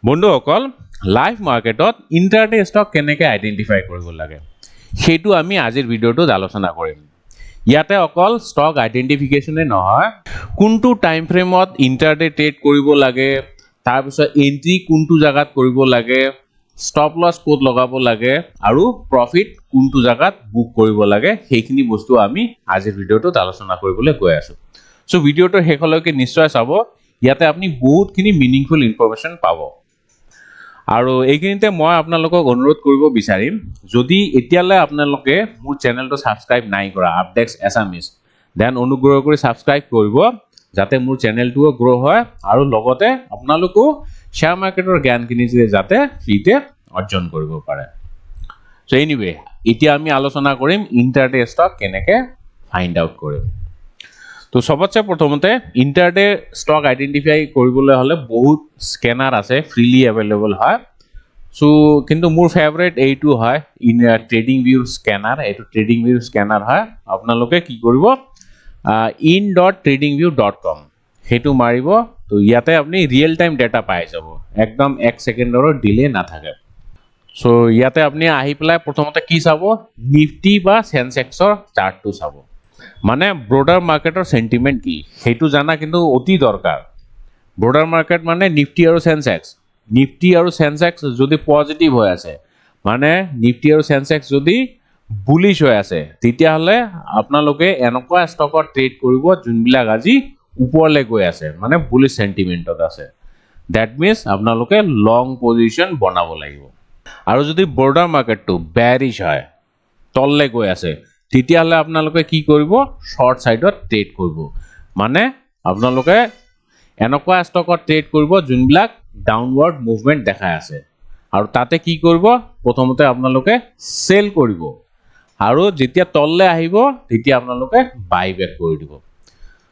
বন্ধুসকল লাইভ মাৰ্কেটত intraday stock কেনেকৈ আইডেন্টিফাই কৰিব লাগে সেইটো আমি আজিৰ ভিডিঅ'টোত আলোচনা কৰিম। ইয়াতে অকল ষ্টক আইডেন্টিফিকেশনে নহয়, কোনটো টাইম ফ্ৰেমত ইন্ট্ৰাডে ট্ৰেড কৰিব লাগে, তাৰ পিছত এন্ট্ৰি কোনটো জায়গাত কৰিব লাগে, ষ্টপ লছ ক'ত লগাব লাগে আৰু প্ৰফিট কোনটো জায়গাত বুক কৰিব লাগে, সেইখিনি বস্তু আমি আজিৰ ভিডিঅ'টোত আলোচনা কৰিবলৈ গৈ আছো। সো ভিডিঅ'টো শেষলৈকে নিশ্চয় চাব, ইয়াতে আপুনি বহুতখিনি মিনিংফুল ইনফৰমেশন পাব। আৰু এইখিনিতে মই আপোনালোকক অনুৰোধ কৰিব বিচাৰিম, যদি এতিয়ালৈ আপোনালোকে মোৰ চেনেলটো সাবস্ক্ৰাইব নাই কৰা Updex Assamese, দেন অনুগ্ৰহ কৰি সাবস্ক্ৰাইব কৰিব যাতে মোৰ চেনেলটোও গ্ৰো হয় আৰু লগতে আপোনালোকও শেয়াৰ মাৰ্কেটৰ জ্ঞানখিনি যাতে ফ্ৰীতে অৰ্জন কৰিব পাৰে। সো এনিৱে এতিয়া আমি আলোচনা কৰিম ইন্ট্ৰাডে ষ্টক কেনেকৈ ফাইন্ড আউট কৰিম। তো সবতছে প্ৰথমতে ইন্ট্ৰাডে ষ্টক আইডেন্টিফাই কৰিবলৈ হলে বহুত স্ক্যানাৰ আছে, ফ্ৰিলি अवेलेबल হয়। সো কিন্তু মোৰ ফেভাৰিট এইটো হয় ট্ৰেডিং ভিউ স্ক্যানাৰ। এইটো ট্ৰেডিং ভিউ স্ক্যানাৰ হয়, আপোনালোকে কি কৰিব in.tradingview.com হেতু মাৰিব। তো ইয়াতে আপুনি ৰিয়েল টাইম ডেটা পাই যাব, একদম 1 সেকেন্ডৰ ডিলে নাথাকে। সো ইয়াতে আপুনি আহি পেলাই প্ৰথমতে কি চাব, নিফটি বা সেনসেক্সৰ চাৰ্টটো চাব। মানে ব্ৰডাৰ মাৰ্কেটৰ সেন্টিমেন্ট কি হেতু জানা কিন্তু অতি দৰকাৰ। ব্ৰডাৰ মাৰ্কেট মানে নিফটি আৰু সেনসেক্স। নিফটি আৰু সেনসেক্স যদি পজিটিভ হৈ আছে, মানে নিফটি আৰু সেনসেক্স যদি বুলিশ হৈ আছে, তেতিয়া হলে আপোনালোকে এনেকুৱা ষ্টকত ট্ৰেড কৰিব যোনবিলাক আজি ওপৰলৈ গৈ আছে, মানে বুলিশ সেন্টিমেন্টত আছে। দ্যাট মিন্স আপোনালোকে লং পজিশন বনাব লাগিব। আৰু যদি ব্ৰডাৰ মাৰ্কেটটো বেয়াৰিশ হয়, তললৈ গৈ আছে, তেতিয়া হলে আপোনালোকে কি কৰিব, শৰ্ট সাইডত ট্ৰেড কৰিব। মানে আপোনালোকে এনেকুৱা ষ্টকত ট্ৰেড কৰিব যোনবিলাক ডাউনৱাৰ্ড মুভমেন্ট দেখাই আছে, আৰু তাতে কি কৰিব, প্ৰথমতে আপোনালোকে সেল কৰিব আৰু যেতিয়া তললৈ আহিব তেতিয়া আপোনালোকে বাই বেক কৰি দিব।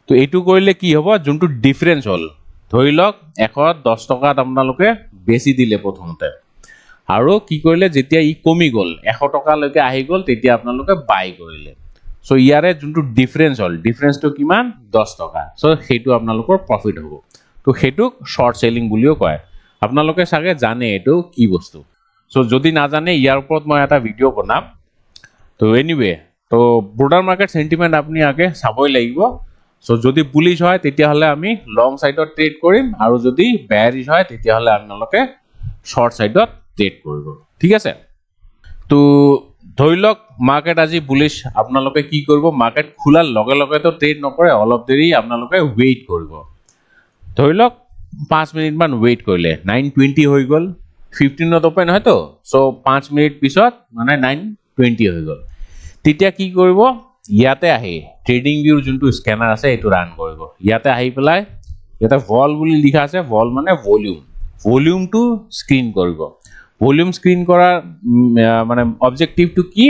তো এইটো কৰিলে কি হ'ব, যোনটো ডিফাৰেন্স হল, ধৰি লওক 110 টকাত আপোনালোকে বেছি দিলে প্ৰথমতে, আৰু কি কৰিলে যেতিয়া ই কমি গল 100 টকালৈকে আহি গল, তেতিয়া আপোনালোকে বাই কৰিলে। সো ইয়াৰে যোনটো ডিফাৰেন্স হল, ডিফাৰেন্সটো কিমান, 10 টকা। সো সেইটো আপোনালোকৰ প্ৰফিট হ'ব। তো সেইটোক শৰ্ট সেলিং বুলিও কয়। আপোনালোকে চাগে জানে এইটো কি বস্তু। সো যদি নাজানে ইয়াৰ ওপৰত মই এটা ভিডিও বনাম। তো এনিৱে তো ব্ৰডাৰ মাৰ্কেট সেন্টিমেন্ট আপুনি আগে চাবই লাগিব। সো যদি বুলিশ হয় তেতিয়া হলে আমি লং সাইডত ট্ৰেড কৰিম, আৰু যদি বেয়াৰিশ হয় তেতিয়া হলে আপোনালোকে শৰ্ট সাইডত ট্ৰেড কৰিব। ঠিক আছে। তো ধৰি লওক মাৰ্কেট আজি বুলিশ, আপোনালোকে কি কৰিব, মাৰ্কেট খোলাৰ লগে লগে তো ট্ৰেড নকৰে, অলপ দেৰি আপোনালোকে ওয়েট কৰিব। ধৰি লওক 5 মিনিট মান ওয়েট কৰিলে, 920 হৈ গল, 15ত ওপেন হয় তো, সো 5 মিনিট পিছত মানে 920 হৈ গল। তেতিয়া কি কৰিব, ইয়াতে আহি ট্ৰেডিং ভিউৰ যোনটো স্ক্যানাৰ আছে এইটো ৰান কৰিব। ইয়াতে আহি পেলাই ইয়াতে ভল বুলি লিখা আছে, ভল মানে ভলিউম, ভলিউমটো স্ক্ৰিন কৰিব। ভলিউম স্ক্ৰিন কৰাৰ মানে অবজেক্টিভটো কি,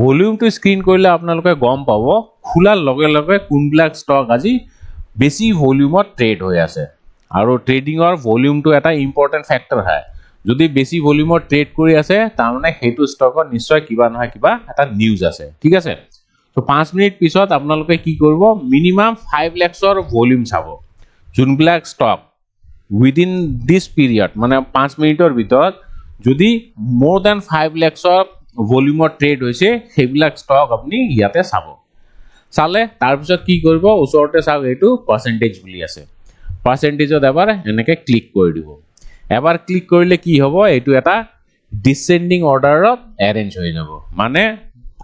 ভলিউমটো স্ক্ৰিন কৰিলে আপোনালোকে গম পাব খোলাৰ লগে লগে কোনবিলাক ষ্টক আজি বেছি ভলিউমত ট্ৰেড হৈ আছে। আৰু ট্ৰেডিংৰ ভলিউমটো এটা ইম্পৰ্টেন্ট ফেক্টৰ হয়। যদি বেছি ভলিউমত ট্ৰেড কৰি আছে, তাৰমানে সেইটো ষ্টকত নিশ্চয় কিবা নহয় কিবা এটা নিউজ আছে। ঠিক আছে। তো 5 মিনিট পিছত আপোনালোকে কি কৰিব, মিনিমাম 5 লাখৰ ভলিউম চাব। যোনবিলাক ষ্টক উইদিন দিস পিৰিয়ড, মানে 5 মিনিটৰ ভিতৰত যদি মোৰ দেন 5 লাখৰ ভলিউমত ট্ৰেড হৈছে, সেইবিলাক ষ্টক আপুনি ইয়াতে চাব। চালে তাৰপিছত কি কৰিব, ওচৰতে চাওক এইটো পাৰ্চেন্টেজ বুলি আছে, পাৰ্চেন্টেজত এবাৰ এনেকৈ ক্লিক কৰি দিব। এবাৰ ক্লিক কৰিলে কি হ'ব, এইটো এটা ডিসেন্ডিং অৰ্ডাৰত এৰেঞ্জ হৈ যাব। মানে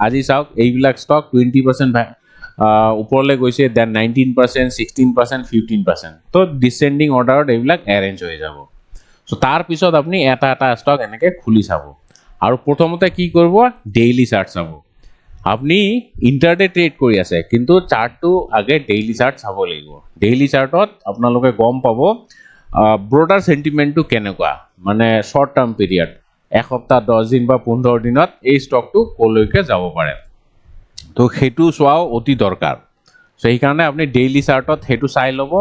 আজি চাওক এইবিলাক ষ্টক 20% ওপৰলৈ গৈছে, দেন 19%, 16%, 15%। তো ডিসেন্ডিং অৰ্ডাৰত এইবিলাক এৰেঞ্জ হৈ যাব। সো তাৰ পিছত আপুনি এটা এটা ষ্টক এনেকৈ খুলি চাব। আৰু প্ৰথমতে কি কৰিব, ডেইলি চাৰ্ট চাব। আপনি ইন্ট্ৰাডে ট্ৰেড কৰি আছে, কিন্তু চাৰ্টটো আগে ডেইলি চাৰ্ট চাব লাগিব। ডেইলি চাৰ্টত আপোনালোকে গম পাব ব্ৰডাৰ সেন্টিমেন্টটো কেনেকুৱা, মানে শৰ্ট টাৰ্ম পিৰিয়ড, এসপ্তাহ, 10 দিন বা 15 দিনত এই ষ্টকটো কলৈকে যাব পাৰে। তো সেইটো চোৱাও অতি দৰকাৰ। সো সেইকাৰণে আপুনি ডেইলি চাৰ্টত সেইটো চাই ল'ব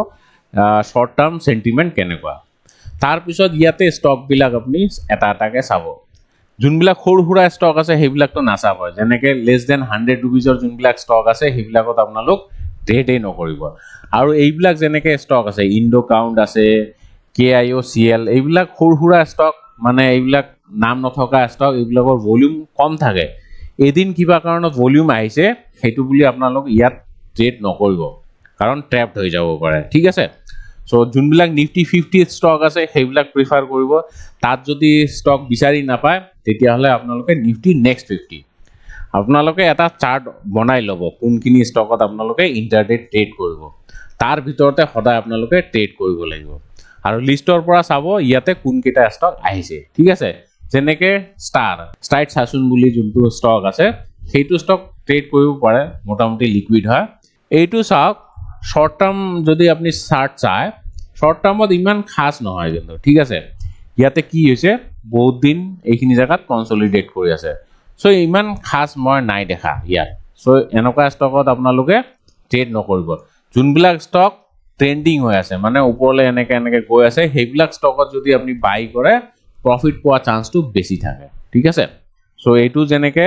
শৰ্ট টাৰ্ম সেন্টিমেন্ট কেনেকুৱা। তাৰপিছত ইয়াতে ষ্টকবিলাক আপুনি এটা এটাকে চাব। যোনবিলাক সৰু সুৰা ষ্টক আছে সেইবিলাকতো নাচাব, যেনেকৈ লেছ দেন 100 ৰুপিজৰ যোনবিলাক ষ্টক আছে সেইবিলাকত আপোনালোক ট্ৰেডেই নকৰিব। আৰু এইবিলাক যেনেকৈ ষ্টক আছে, ইণ্ডো কাউণ্ট আছে, KIOCL এইবিলাক সৰু ষ্টক মানে এইবিলাক নাম নথকা ষ্টক এইবিলাকৰ ভলিউম কম থাকে এদিন কিবা কাৰণত ভলিউম আহিছে হেতু বুলি আপোনালোক ইয়াত ট্ৰেড নকৰিব কাৰণ ট্ৰেপড হৈ যাব পাৰে ঠিক আছে সো যোনবিলাক নিফটি 50 ষ্টক আছে সেইবিলাক প্ৰিফাৰ কৰিব তাত যদি ষ্টক বিচাৰি নাপায় তেতিয়া হলে আপোনালোকে নিফটি নেক্সট 50 আপোনালোকে এটা চাৰ্ট বনাই লব কোনখিনি ষ্টকত আপোনালোকে ইন্টাৰডে ট্ৰেড কৰিব তাৰ ভিতৰতে সদায় আপোনালোকে ট্ৰেড কৰিব লাগিব আৰু লিষ্টৰ পৰা চাব ইয়াতে কোন কেটা ষ্টক আহিছে ঠিক আছে যেনেকে ষ্টাইট সাসুন বুলি যোনটো ষ্টক আছে সেইটো ষ্টক ট্ৰেড কৰিব পাৰে মোটামুটি লিকুইড হয় এইটো চাওক শর্ট টার্ম যদি আপনি চার্ট চায় শর্ট টার্মত ইমান খাস নহয় কিন্তু ঠিক আছে ইয়াতে কি হৈছে বহুত দিন এইখিনি জায়গাত কনসলিডেট কৰি আছে সো ইমান খাস মই নাই দেখা ইয়াত সো এনেকুৱা ষ্টকত আপোনালোকে ট্ৰেড নকৰিব যোনবিলাক ষ্টক ট্ৰেন্ডিং হৈ আছে মানে ওপৰলে এনেকে গৈ আছে সেইবিলাক ষ্টকত যদি আপনি বাই কৰে প্ৰফিট পোৱা চান্সটো বেছি থাকে ঠিক আছে সো এইটো যেনেকে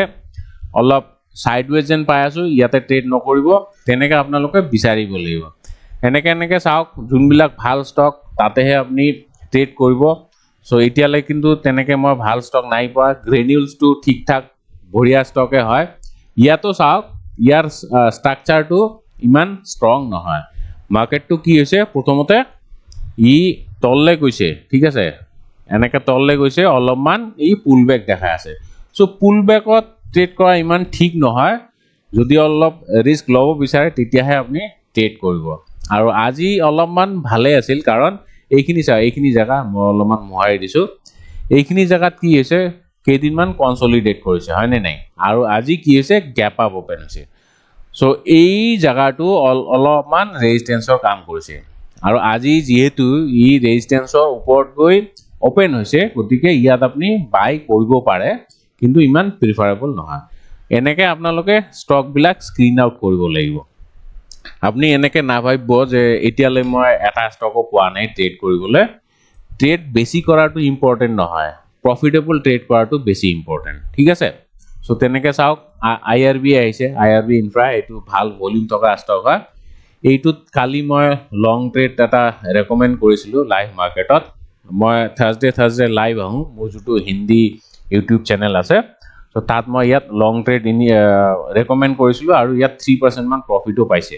অলপ সাইডওয়েজ যেন পাই আছো ইয়াতে ট্ৰেড নকৰিব তেনেকে আপোনালোকে বিচাৰিব লাগিব এনেকে চাওক যোনবিলাক ভাল ষ্টক তাতেহে আপনি ট্ৰেড কৰিব সো এতিয়ালৈ কিন্তু তেনেকে মই ভাল ষ্টক নাই পোৱা গ্ৰেনিউলস টু ঠিকঠাক বঢ়িয়া ষ্টকে হয় ইয়াতো চাওক ইয়াৰ স্ট্ৰাকচাৰটো ইমান ষ্ট্ৰং নহয় মাৰ্কেটটো কি হৈছে প্ৰথমতে ই তললে গৈছে ঠিক আছে এনেকে তললে গৈছে অলপমান ই পুলবেক দেখা আছে সো পুলবেকত ট্ৰেড কৰা ইমান ঠিক নহয় যদি অলপ ৰিস্ক লব বিচাৰে তেতিয়াহে আপনি ট্ৰেড কৰিব আৰু আজি অলপমান ভালে আছিল কাৰণ এইখিনি জায়গা মই অলপমান মোহাৰি দিছো এইখিনি জায়গাত কি হৈছে কেইদিনমান কনসলিডেট কৰিছে হয় নে নাই আৰু আজি কি হৈছে গ্যাপ আপ ওপেন হৈছে সো এই জায়গাটো অলপমান ৰেজিস্ট্যান্সৰ কাম কৰিছে আৰু আজি যেহেতু ই ৰেজিস্ট্যান্সৰ ওপৰত গৈ ওপেন হৈছে গতিকে ইয়াত আপনি বাই কৰিব পাৰে কিন্তু ইমান প্ৰিফাৰেবল নহয় এনেকে আপোনালোকে ষ্টক বিলাক স্ক্ৰিন আউট কৰিব লাগিব আপনি এনেকে না ভাবিব যে এতিয়ালৈ মই এটা ষ্টকও পোৱা নাই ট্ৰেড কৰিবলৈ ট্ৰেড বেছি কৰাটো ইম্পৰ্টেন্ট নহয় প্ৰফিটেবল ট্ৰেড কৰাটো বেছি ইম্পৰ্টেন্ট ঠিক আছে সো তেনেকে চাওক IRB আহিছে IRB ইনফ্ৰা এটো ভাল ভলিউম থকা ষ্টক হয় এইটোত কালি মই লং ট্ৰেড এটা ৰেকমেন্ড কৰিছিলো লাইভ মাৰ্কেটত মই থাৰ্সডে লাইভ আহো মোৰ যেটো হিন্দী ইউটিউব চেনেল আছে সো তাত মই ইয়াত লং ট্ৰেড ৰেকমেন্ড কৰিছিলো আৰু ইয়াত 3% মান প্ৰফিটও পাইছে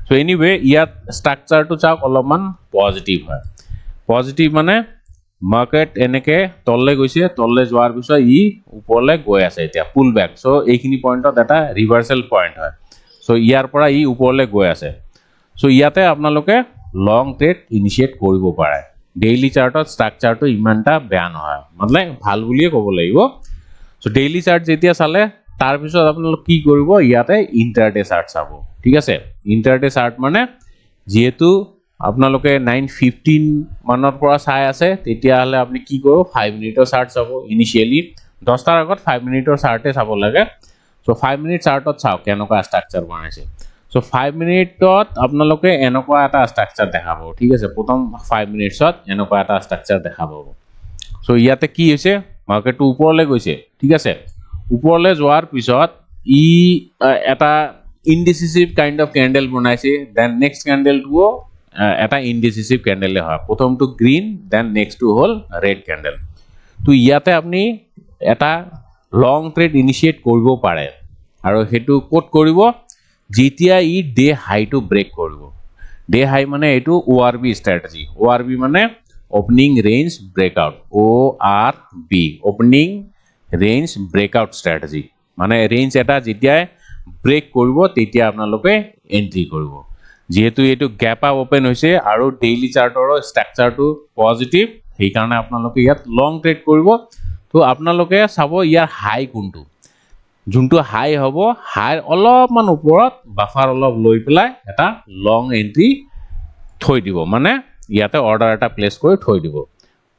সো এনিৱে ইয়াত স্ট্ৰাকচাৰটো চাওক অলপমান পজিটিভ হয় পজিটিভ মানে মাৰ্কেট এনেকে তললে গৈছে তললে যোৱাৰ পিছত ই ওপৰলে গৈ আছে এতিয়া পুল ব্যাক সো এইখিনি পয়েন্টত এটা ৰিভাৰ্সাল পয়েন্ট হয় সো ইয়াৰ পৰা ই ওপৰলে গৈ আছে সো ইয়াতে আপোনালোকে লং ট্ৰেড ইনিশিয়েট কৰিব পাৰে ডেইলি চাৰ্টত স্ট্ৰাকচাৰটো ইমানটা বেয়া নহয় মানে ভাল বুলিয়ে ক'ব লাগিব সো ডেইলি চাৰ্ট যেতিয়া চালে তাৰ পিছত আপোনালোক কি কৰিব ইয়াতে ইন্টাৰডে চাৰ্ট চাব ঠিক আছে ইন্টাৰডে চাৰ্ট মানে যেহেতু আপোনালোকে 9:15 মানৰ পৰা চাই আছে তেতিয়া হলে আপুনি কি কৰিব 5 মিনিটৰ চাৰ্ট চাব ইনিশিয়ালি 10 টাৰ আগত 5 মিনিটৰ চাৰ্টে চাব লাগে সো 5 মিনিট চাৰ্টত চাওক কেনেকুৱা স্ট্ৰাকচাৰ বনাইছে সো 5 মিনিটত আপোনালোকে এনেকুৱা এটা স্ট্ৰাকচাৰ দেখাব ঠিক আছে প্ৰথম 5 মিনিটছত এনেকুৱা এটা স্ট্ৰাকচাৰ দেখাব সো ইয়াতে কি হৈছে মাৰ্কেটটো ওপৰলে গৈছে ঠিক আছে ওপৰলে যোৱাৰ পিছত ই এটা ইনডিসিসিভ কাইন্ড অফ ক্যান্ডেল বনাইছে দেন নেক্সট ক্যান্ডেলটো এটা ইনডিসিসিভ ক্যান্ডেল হয় প্ৰথমটো গ্ৰীন দেন নেক্সটটো হল ৰেড ক্যান্ডেল তো ইয়াতে আপনি এটা লং ট্ৰেড ইনিশিয়েট কৰিব পাৰে আৰু হেতু কোট কৰিব যেতিয়া ই ডে হাইটো ব্ৰেক কৰিব ডে হাই মানে এটো ORB স্ট্ৰ্যাটেজি ORB মানে opening range breakout ORB opening range breakout strategy মানে ৰেঞ্জ এটা যেতিয়া ব্ৰেক কৰিব তেতিয়া আপোনালোকে এন্ট্ৰি কৰিব যেহেতু এটো গ্যাপ আপ ওপেন হৈছে আৰু ডেইলি চাৰ্টৰ স্ট্ৰাকচাৰটো পজিটিভ সেই কাৰণে আপোনালোকে ইয়াত লং ট্ৰেড কৰিব তো আপোনালোকে চাব ইয়াৰ হাই কোনটো যোনটো হাই হ'ব হাই অলপমান ওপৰত বাফাৰ অলপ লৈ পেলাই এটা লং এন্ট্ৰি থৈ দিব মানে ইয়াতে অৰ্ডাৰ এটা প্লেস কৰি থৈ দিব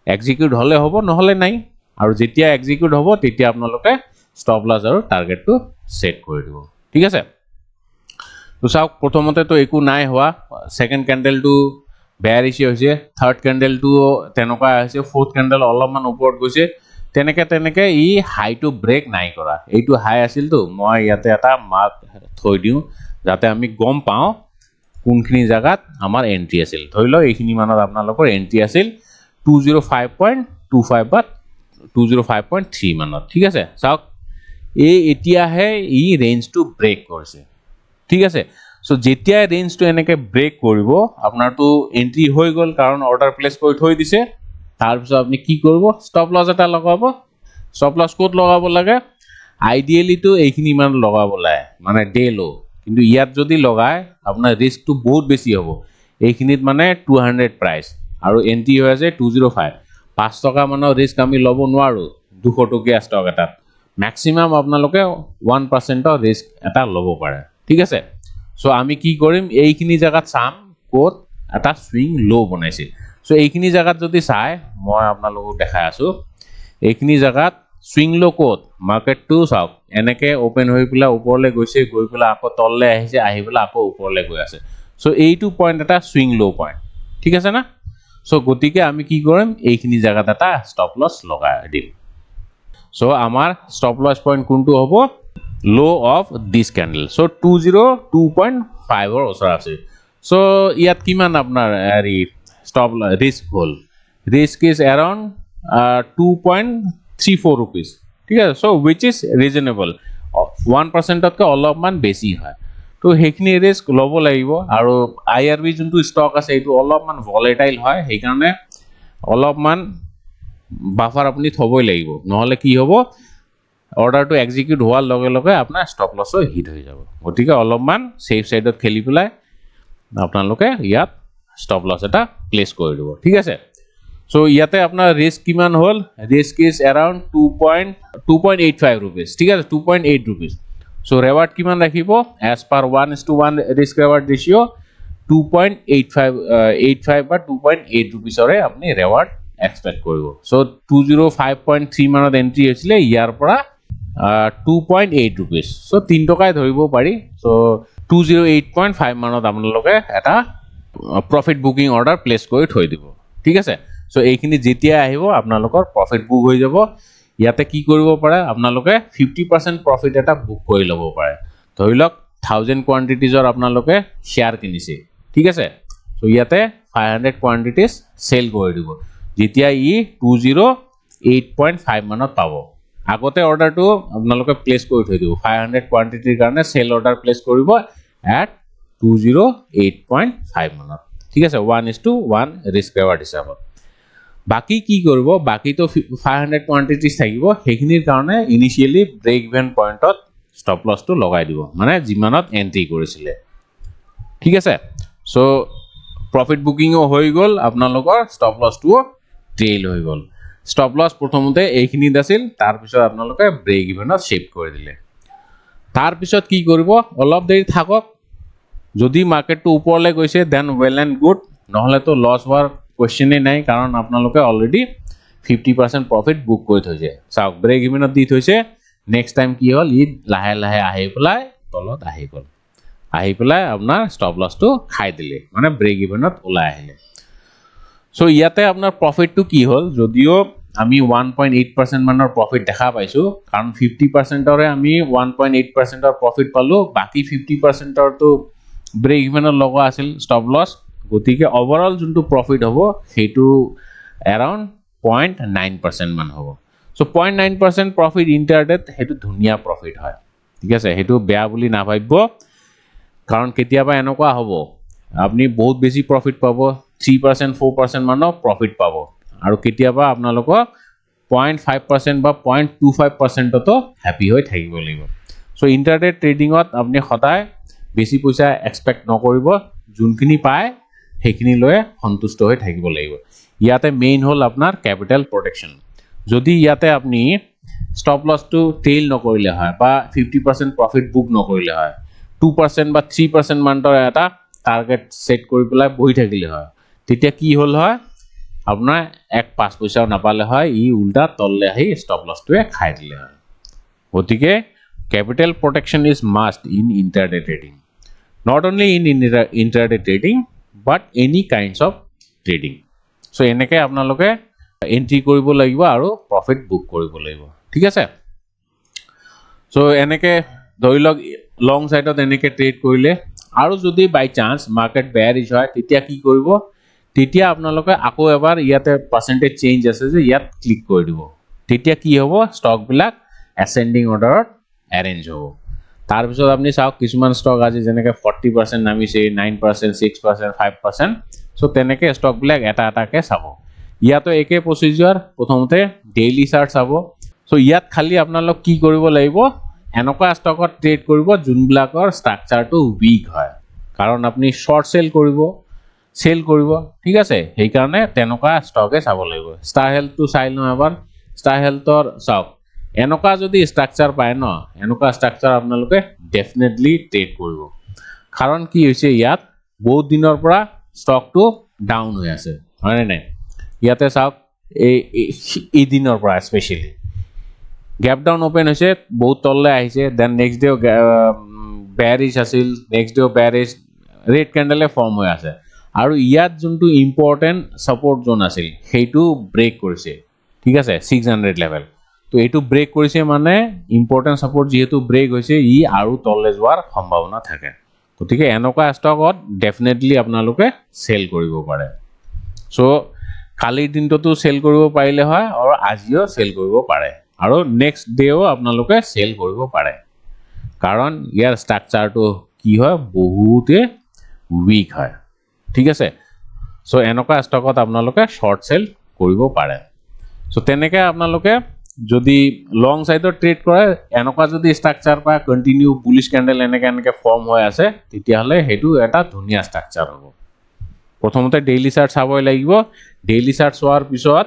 এক্সিকিউট হলে হ'ব নহলে নাই আৰু যেতিয়া এক্সিকিউট হ'ব তেতিয়া আপোনালোকে ষ্টপ লছ আৰু টাৰ্গেটটো সেট কৰি দিব ঠিক আছে তো চাওক প্ৰথমতে তো একো নাই হোৱা সেকেন্ড ক্যান্ডেলটো বেয়াৰিশ হৈছে থাৰ্ড ক্যান্ডেলটো তেনেকুৱা হৈছে ফোৰ্থ ক্যান্ডেল অলপমান ওপৰত গৈছে তেনেকে ই হাইটো ব্ৰেক নাই কৰা এইটো হাই আছিল তো মই ইয়াতে এটা মাৰ্ক থৈ দিও যাতে আমি গম পাও কোনখিনি জায়গাত আমাৰ এন্ট্ৰি আছিল ধৰি লওক এইখিনি মানত আপোনালোকৰ এন্ট্ৰি আছিল 205.25 বা 205.3 মানত ঠিক আছে চাওক এই এতিয়াহে ই ৰেঞ্জটো ব্ৰেক কৰিছে ঠিক আছে সো যেতিয়া ৰেঞ্জটো এনেকে ব্ৰেক কৰিব আপোনাৰটো এন্ট্ৰি হৈ গল কাৰণ অৰ্ডাৰ প্লেস কৰি থৈ দিছে তাৰ পিছত আপুনি কি কৰিব ষ্টপ লস এটা লগাব ষ্টপ লস কোড লগাব লাগে আইডিয়ালি তো এইখিনি মান লগাব লাগে মানে ডে লো কিন্তু ইয়াত যদি লগায় আপোনাৰ ৰিস্কটো বহুত বেছি হ'ব এইখিনিত মানে 200 প্ৰাইস আৰু এন্ট্ৰি হৈ আছে 205 5 টকা মানৰ ৰিস্ক আমি লব নোৱাৰো 200 টকীয়া ষ্টক এটা ম্যাক্সিমাম আপোনালোকে 1% অৰ ৰিস্ক এটা লব পাৰে ঠিক আছে সো আমি কি কৰিম এইখিনি জায়গাত চাম কোড এটা সুইং লো বনাইছে সো এইখিনি জায়গাত যদি চাই মই আপোনালোকক দেখাই আছো এইখিনি জায়গাত সুইং লো কোড মার্কেট টু চাওক এনেকে ওপেন হৈ পেলা ওপৰলে গৈছে গৈ পেলা আকৌ তললে আহিছে আহি পেলা আকৌ ওপৰলে গৈ আছে সো এইটো পয়েন্ট এটা সুইং লো পয়েন্ট ঠিক আছে না সো গতিকে আমি কি কৰিম এইখিনি জায়গাত এটা স্টপ লস লগাই দিম সো আমাৰ স্টপ লস পয়েন্ট কোনটো হ'ব লো অফ দিস ক্যান্ডেল সো 202.5 অৰ ওচৰ আছে সো ইয়াত কিমান আপোনাৰ stop risk hall risk is around 2.34 rupees ঠিক আছে so which is reasonable 1% তকৈ অলপমান বেছি হয় তো হেখিনি ৰিস্ক লব লাগিব আৰু আইআৰবি যোনটো ষ্টক আছে এটো অলপমান ভলেটাইল হয় সেই কাৰণে অলপমান বাফাৰ আপুনি থবই লাগিব নহলে কি হ'ব অৰ্ডাৰটো এক্সিকিউট হোৱাৰ লগে লগে আপোনাৰ ষ্টপ লস হিট হৈ যাব গতিকে অলপমান সেফ সাইডত খেলি পেলাই আপোনালোকে ইয়াত ষ্টপ লস এটা প্লেস কৰি দিব ঠিক আছে সো ইয়াতে আপোনাৰ ৰিস্ক কিমান হল ৰিস্ক ইজ अराउंड 2.85 rupees ঠিক আছে 2.8 rupees সো ৰিৱাৰ্ড কিমান ৰাখিব as per 1:1 risk reward ratio 2.85 বা 2.8 rupees ৰে আপুনি ৰিৱাৰ্ড এক্সপেক্ট কৰিব সো 205.3 মানত এন্ট্ৰি হৈছিলে ইয়াৰ পৰা 2.8 rupees সো 3 টকাই ধৰিব পাৰি সো 208.5 মানত আপোনালোকে এটা প্ৰফিট বুকিং অৰ্ডাৰ প্লেস কৰি থৈ দিব ঠিক আছে সো এইখিনি যেতিয়া আহিব আপোনালোকৰ প্ৰফিট বুক হৈ যাব ইয়াতে কি কৰিব পাৰে আপোনালোকে 50% প্ৰফিট এটা বুক কৰি লব পাৰে ধৰি লওক 1000 কোৱান্টিটিজৰ আপোনালোকে শেয়াৰ কিনিছে ঠিক আছে সো ইয়াতে 500 কোৱান্টিটিজ সেল কৰি দিব যেতিয়া ই 208.5 মানত পাব আগতে অৰ্ডাৰটো আপোনালোকে প্লেস কৰি থৈ দিব 500 কোৱান্টিটিৰ কাৰণে সেল অৰ্ডাৰ প্লেস কৰিব at 208.5 মানত ঠিক আছে 1:1 ৰিস্ক ৰিৱাৰ্ড হিচাপত বাকি কি কৰিব বাকি তো 500 কোয়ান্টিটিজ থাকিব হেখিনিৰ কাৰণে ইনিশিয়ালি ব্ৰেক ইভেন পয়েন্টত স্টপ লস টো লগাই দিব মানে জিমানত এন্ট্ৰি কৰিছিলে ঠিক আছে সো প্ৰফিট বুকিংও হৈ গল আপোনালোকৰ স্টপ লস টো ট্ৰেইল হৈ গল স্টপ লস প্ৰথমতে এইখিনিত আছিল তাৰ পিছত আপোনালোকে ব্ৰেক ইভেনত শিফট কৰি দিলে তাৰ পিছত কি কৰিব অলপ দেৰি থাকক যদি মাৰ্কেটটো ওপৰলে গৈছে দেন ওয়েল এন্ড গুড নহলে তো লস হোৱাৰ কোৱেশ্চনে নাই কাৰণ আপোনালোকে অলৰেডি 50% প্ৰফিট বুক কৰি থৈছে চাওক ব্ৰেক ইভেনত দি থৈছে নেক্সট টাইম কি হল ই লাহে লাহে আহি পেলাই তলত আহি গল আহি পেলাই আপোনাৰ স্টপ লস টো খাই দিলে মানে ব্ৰেক ইভেনত ওলাই আহিলে সো ইয়াতে আপোনাৰ প্ৰফিটটো কি হল যদিও আমি 1.8% মানৰ প্ৰফিট দেখা পাইছো কাৰণ 50% অৰে আমি 1.8% অৰ প্ৰফিট পালো বাকি 50% অৰ তো ব্ৰেক ইভেনত লগা আছিল স্টপ লস গতিকে ওভাৰঅল যোনটো প্ৰফিট হ'ব হেতু अराउंड 0.9% মান হ'ব সো 0.9% প্ৰফিট ইন্টাৰডেত হেতু ধুনিয়া প্ৰফিট হয় ঠিক আছে হেতু বেয়া বুলি না ভাবিব কাৰণ কেতিয়াবা এনেকুৱা হ'ব আপুনি বহুত বেছি প্ৰফিট পাব 3% 4% মানৰ প্ৰফিট পাব আৰু কেতিয়াবা আপোনালোকক 0.5% বা 0.25% তো হ্যাপি হৈ থাকিব লাগিব সো ইন্টাৰডে ট্ৰেডিংত আপুনি সদায় বেছি পইচা এক্সপেক্ট নকৰিব যোনখিনি পায় হেখিনি লয় সন্তুষ্ট হৈ থাকিব লাগিব ইয়াতে মেইন হল আপোনাৰ ক্যাপিটাল প্ৰটেকশন যদি ইয়াতে আপুনি স্টপ লস টো টেইল নকৰিলে হয় বা 50% প্ৰফিট বুক নকৰিলে হয় 2% বা 3% মানৰ এটা টাৰ্গেট সেট কৰি পেলাই বহি থাকিলে হয় তেতিয়া কি হল হয় আপোনাৰ 1.5 পইচাও নাপালে হয় ই উল্টা তললে আহি স্টপ লস টোৱে খাই দিলে হয় গতিকে capital protection is must in intraday trading not only in intraday trading but any kinds of trading so এনেকে আপোনালোকে এন্ট্ৰি কৰিব লাগিব আৰু প্ৰফিট বুক কৰিব লাগিব ঠিক আছে so এনেকে ধৰি লওক লং সাইডত এনেকে ট্ৰেড কৰিলে আৰু যদি বাই চান্স মাৰ্কেট বেয়াৰিছ হয় তেতিয়া কি কৰিব তেতিয়া আপোনালোকে আকৌ এবাৰ ইয়াতে পাৰ্সেন্টেজ চেঞ্জ আছে যে ইয়াত ক্লিক কৰি দিব তেতিয়া কি হ'ব ষ্টক বিলাক ascending অৰ্ডাৰত এৰেঞ্জ হ'ব তাৰ পিছত আপুনি চাওক কিছুমান ষ্টক আজি যেনেকে 40% নামিছে 9% 6% 5% সো তেনেকে ষ্টক বিলাক এটা এটাকে চাব ইয়াতো একে প্ৰসিডিউৰ প্ৰথমতে ডেইলি চাৰ্ট চাব সো ইয়াত খালি আপোনালোক কি কৰিব লাগিব এনেকুৱা ষ্টকত ট্ৰেড কৰিব যোনবিলাকৰ ষ্ট্ৰাকচাৰটো উইক হয় কাৰণ আপুনি শৰ্ট সেল কৰিব ঠিক আছে সেই কাৰণে তেনেকুৱা ষ্টকে চাব লাগিব ষ্টাৰ হেলথটো চাই লওঁ এবাৰ ষ্টাৰ হেলথৰ চাওক এনেকুৱা যদি ষ্ট্ৰাকচাৰ পায় ন এনেকুৱা ষ্ট্ৰাকচাৰ আপোনালোকে ডেফিনেটলি ট্ৰেড কৰিব কাৰণ কি হৈছে ইয়াত বহুত দিনৰ পৰা ষ্টকটো ডাউন হৈ আছে হয় নাই ইয়াতে চাওক এই দিনৰ পৰা স্পেশালি গ্যাপ ডাউন ওপেন হৈছে বহুত তললে আহিছে দেন নেক্সট ডে বেয়াৰিশ আছিল নেক্সট ডে বেয়াৰিশ ৰেড ক্যান্ডেলে ফৰ্ম হৈ আছে আৰু ইয়াত যোনটো ইম্পৰ্টেন্ট সাপোৰ্ট জোন আছিল সেইটো ব্ৰেক কৰিছে ঠিক আছে 600 লেভেল তো এটো ব্ৰেক কৰিছে মানে ইম্পৰ্টেন্ট সাপোৰ্ট যেহেতু ব্ৰেক হৈছে ই আৰু তললে যোৱাৰ সম্ভাৱনা থাকে গতিকে এনেকুৱা ষ্টকত ডেফিনেটলি আপোনালোকে সেল কৰিব পাৰে সো কালিৰ দিনটো সেল কৰিব পাৰিলে হয় আৰু আজিও সেল কৰিব পাৰে আৰু নেক্সট ডেও আপোনালোকে সেল কৰিব পাৰে কাৰণ ইয়াৰ ষ্ট্ৰাকচাৰটো কি হয় বহুতে উইক হয় ঠিক আছে সো এনেকুৱা ষ্টকত আপোনালোকে শৰ্ট সেল কৰিব পাৰে সো তেনেকে আপোনালোকে যদি লং সাইডৰ ট্ৰেড কৰে এনেকুৱা যদি ষ্ট্ৰাকচাৰ পায় কন্টিনিউ বুলিশ ক্যান্ডেল এনেকে ফৰ্ম হৈ আছে তেতিয়া হলে হেতু এটা ধুনিয়া ষ্ট্ৰাকচাৰ হ'ব প্ৰথমতে ডেইলি চাৰ্ট চাবই লাগিব ডেইলি চাৰ্ট চোৱাৰ পিছত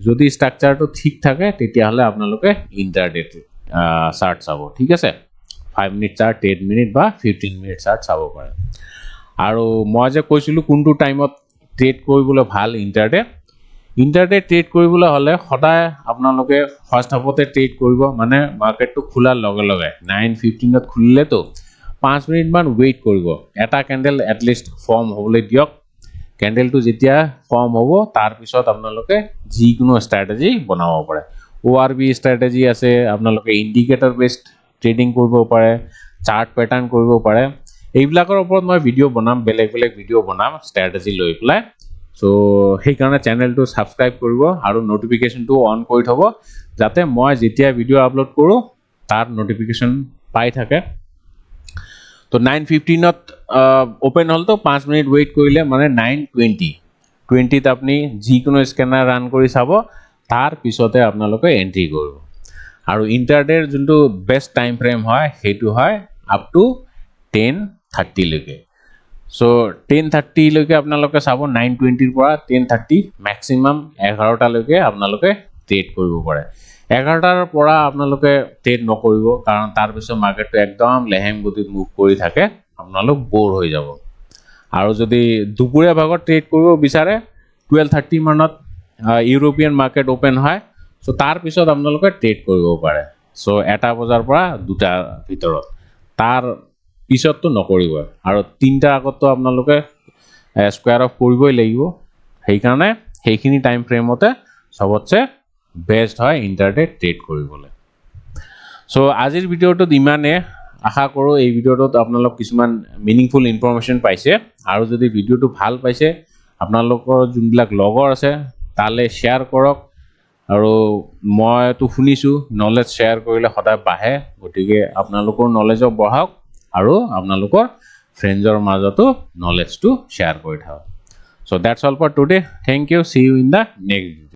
যদি ষ্ট্ৰাকচাৰটো ঠিক থাকে তেতিয়া হলে আপোনালোকে ইন্টাৰডে চাৰ্ট চাব ঠিক আছে 5 মিনিট চাৰ্ট 10 মিনিট বা 15 মিনিট চাৰ্ট চাব পাৰে আৰু মই যে কৈছিলো কোনটো টাইমত ট্ৰেড কৰিবলৈ ভাল ইন্টাৰডে ট্ৰেড কৰিবলৈ হলে সদায় আপোনালোকে ফাৰ্স্ট হাফতে ট্ৰেড কৰিব মানে মাৰ্কেটটো খোলাৰ লগে লগে 9:15 ত খুলিলে তো 5 মিনিট মান ওয়েট কৰিব এটা ক্যান্ডেল এট লিস্ট ফৰ্ম হ'বলৈ দিয়ক ক্যান্ডেলটো যেতিয়া ফৰ্ম হ'ব তাৰ পিছত আপোনালোকে যিকোনো ষ্ট্ৰেটেজি বনাব পাৰে ওআৰবি ষ্ট্ৰেটেজি আছে আপোনালোকে ইন্ডিকেটৰ বেসড ট্ৰেডিং কৰিব পাৰে চাৰ্ট প্যাটাৰ্ন কৰিব পাৰে এইবিলাকৰ ওপৰত মই ভিডিও বনাম বেলেগ ভিডিও বনাম ষ্ট্ৰেটেজি লৈ পেলাই সো সেই কাৰণে চেনেলটো সাবস্ক্ৰাইব কৰিব আৰু নোটিফিকেশনটো অন কৰি থব যাতে মই যেতিয়া ভিডিও আপলোড কৰো তাৰ নোটিফিকেশন পাই থাকে তো 9:15 ত ওপেন হল তো 5 মিনিট ওয়েট কৰিলে মানে 9:20 ত আপুনি যিকোনো স্ক্যানাৰ ৰান কৰি চাব তাৰ পিছতে আপোনালোকে এন্ট্ৰি কৰিব আৰু ইন্টাৰডেৰ যোনটো বেস্ট টাইম ফ্ৰেম হয় হেতু হয় আপ টু 10:30 লৈকে সো 10:30 লৈকে আপোনালোকে চাব 9:20 ৰ পৰা 10:30 ম্যাক্সিমাম 11 টা লৈকে আপোনালোকে ট্ৰেড কৰিব পাৰে 11 টাৰ পৰা আপোনালোকে ট্ৰেড নকৰিব কাৰণ তাৰ পিছত মাৰ্কেটটো একদম লেহেম গতিত মুভ কৰি থাকে আপোনালোক বৰ হৈ যাব আৰু যদি দুপুৰীয়া ভাগত ট্ৰেড কৰিব বিচাৰে 12:30 মানত ইউৰোপিয়ান মাৰ্কেট ওপেন হয় সো তাৰ পিছত আপোনালোকে ট্ৰেড কৰিব পাৰে সো 1টা বজাৰ পৰা 2টা ভিতৰত তাৰ পিছতটো নকৰিব আৰু 3টা আগতটো আপোনালোকে স্কয়াৰ অফ কৰিবই লাগিব সেই কাৰণে সেইখিনি টাইম ফ্ৰেমতে সবতছে বেস্ট হয় ইন্টাৰডে ট্ৰেড কৰিবলৈ সো আজিৰ ভিডিওটো ইমানে আশা কৰো এই ভিডিওটোত আপোনালোক কিছুমান মিনিংফুল ইনফৰমেশন পাইছে আৰু যদি ভিডিওটো ভাল পাইছে আপোনালোকৰ যোনবিলাক লগৰ আছে তালে শেয়াৰ কৰক আৰু মইতো শুনিছো নলেজ শেয়াৰ কৰিলে সদায় বাঢ়ে গতিকে আপোনালোকৰ নলেজও বঢ়াওক আৰু আপোনালোকৰ ফ্ৰেণ্ডৰ মাজতো নলেজটো শেয়াৰ কৰি থাকক so that's all for today thank you see you in the next